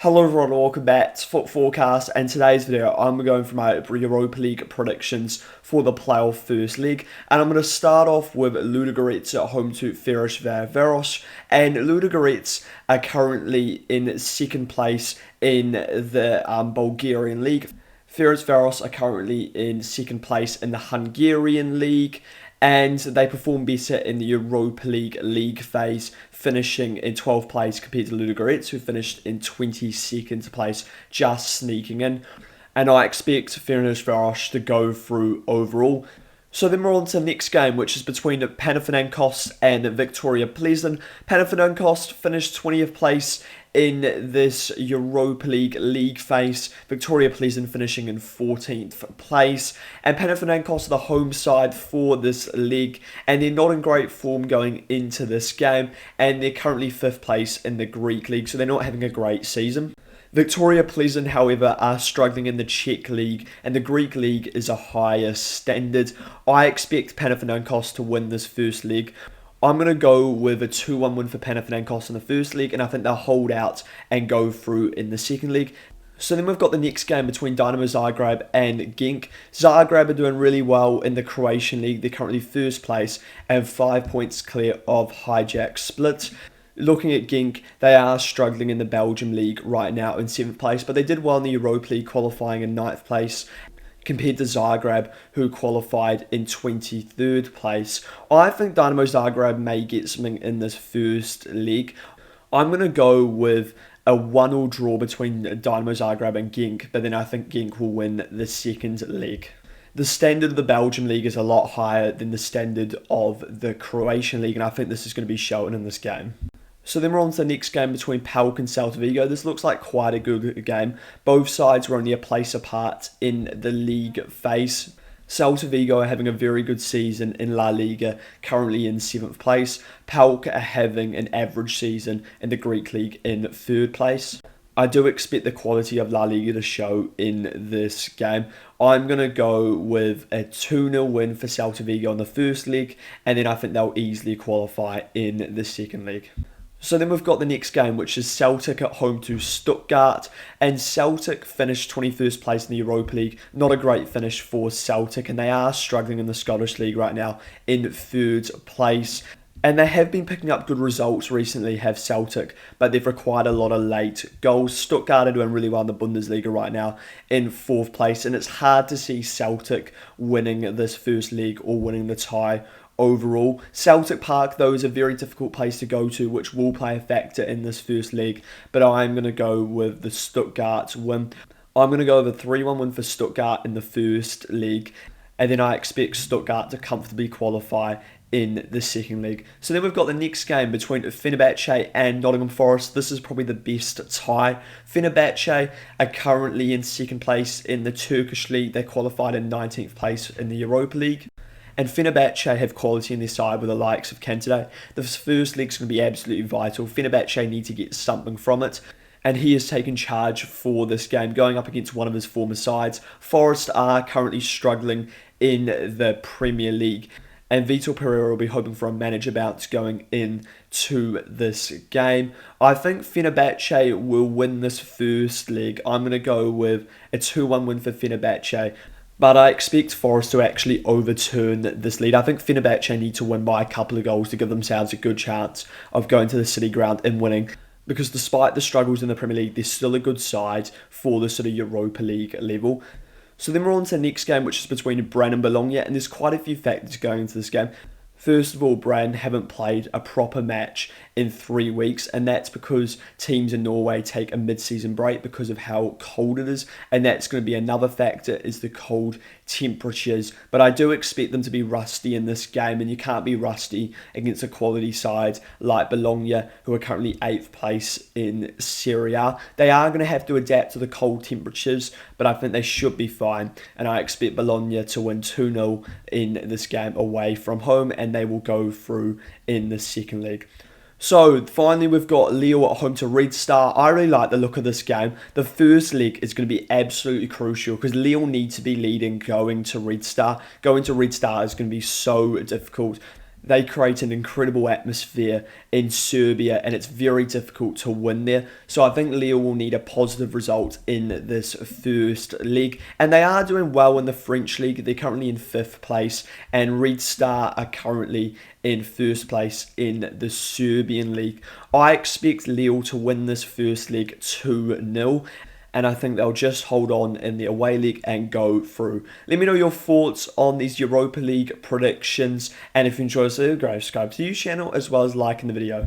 Hello everyone, welcome back to Foot Forecast, and today's video I'm going for my Europa League predictions for the playoff first leg, and I'm going to start off with Ludogorets at home to Ferencvaros, and Ludogorets are currently in second place in the Bulgarian league. Ferencvaros are currently in second place in the Hungarian league, and they perform better in the Europa League phase, finishing in 12th place compared to Ludogorets, who finished in 22nd place, just sneaking in. And I expect Ferencvaros to go through overall. So then we're on to the next game, which is between Panathinaikos and Victoria Pleasant. Panathinaikos finished 20th place in this Europa League phase. Victoria Pleasant finishing in 14th place. And Panathinaikos are the home side for this league, and they're not in great form going into this game, and they're currently 5th place in the Greek league, so they're not having a great season. Victoria Pleasant, however, are struggling in the Czech league, and the Greek league is a higher standard. I expect Panathinaikos to win this first leg. I'm going to go with a 2-1 win for Panathinaikos in the first leg, and I think they'll hold out and go through in the second leg. So then we've got the next game between Dinamo Zagreb and Genk. Zagreb are doing really well in the Croatian league. They're currently first place and 5 points clear of Hijack Split. Looking at Genk, they are struggling in the Belgium league right now in 7th place, but they did well in the Europa League, qualifying in 9th place, compared to Zagreb, who qualified in 23rd place. I think Dinamo Zagreb may get something in this first leg. I'm going to go with a 1-1 draw between Dinamo Zagreb and Genk, but then I think Genk will win the second leg. The standard of the Belgium league is a lot higher than the standard of the Croatian league, and I think this is going to be shown in this game. So then we're on to the next game between PAOK and Celta Vigo. This looks like quite a good game. Both sides were only a place apart in the league phase. Celta Vigo are having a very good season in La Liga, currently in 7th place. PAOK are having an average season in the Greek league in 3rd place. I do expect the quality of La Liga to show in this game. I'm going to go with a 2-0 win for Celta Vigo in the first leg, and then I think they'll easily qualify in the second leg. So then we've got the next game, which is Celtic at home to Stuttgart, and Celtic finished 21st place in the Europa League. Not a great finish for Celtic, and they are struggling in the Scottish League right now in 3rd place. And they have been picking up good results recently, have Celtic, but they've required a lot of late goals. Stuttgart are doing really well in the Bundesliga right now in 4th place, and it's hard to see Celtic winning this first leg or winning the tie overall. Celtic Park, though, is a very difficult place to go to, which will play a factor in this first leg, but I'm going to go with the Stuttgart win. I'm going to go with a 3-1 win for Stuttgart in the first leg, and then I expect Stuttgart to comfortably qualify in the second leg. So then we've got the next game between Fenerbahce and Nottingham Forest. This is probably the best tie. Fenerbahce are currently in second place in the Turkish league. They qualified in 19th place in the Europa League. And Fenerbahce have quality in their side with the likes of Kante. The first leg's going to be absolutely vital. Fenerbahce need to get something from it, and he has taken charge for this game, going up against one of his former sides. Forest are currently struggling in the Premier League, and Vitor Pereira will be hoping for a manager bounce going into this game. I think Fenerbahce will win this first leg. I'm going to go with a 2-1 win for Fenerbahce, but I expect Forest to actually overturn this lead. I think Fenerbahce need to win by a couple of goals to give themselves a good chance of going to the City Ground and winning, because despite the struggles in the Premier League, they're still a good side for the sort of Europa League level. So then we're on to the next game, which is between Brann and Bologna, and there's quite a few factors going into this game. First of all, Brann haven't played a proper match in 3 weeks, and that's because teams in Norway take a mid-season break because of how cold it is, and that's going to be another factor, is the cold temperatures. But I do expect them to be rusty in this game, and you can't be rusty against a quality side like Bologna, who are currently 8th place in Serie A. They are going to have to adapt to the cold temperatures, but I think they should be fine, and I expect Bologna to win 2-0 in this game away from home, and they will go through in the second leg. So finally, we've got Lille at home to Red Star. I really like the look of this game. The first leg is going to be absolutely crucial because Lille need to be leading going to Red Star. Going to Red Star is going to be so difficult. They create an incredible atmosphere in Serbia, and it's very difficult to win there. So I think Lille will need a positive result in this first leg. And they are doing well in the French league. They're currently in 5th place, and Red Star are currently in 1st place in the Serbian league. I expect Lille to win this first leg 2-0. And I think they'll just hold on in the away league and go through. Let me know your thoughts on these Europa League predictions, and if you enjoy this video, subscribe to the channel as well as liking the video.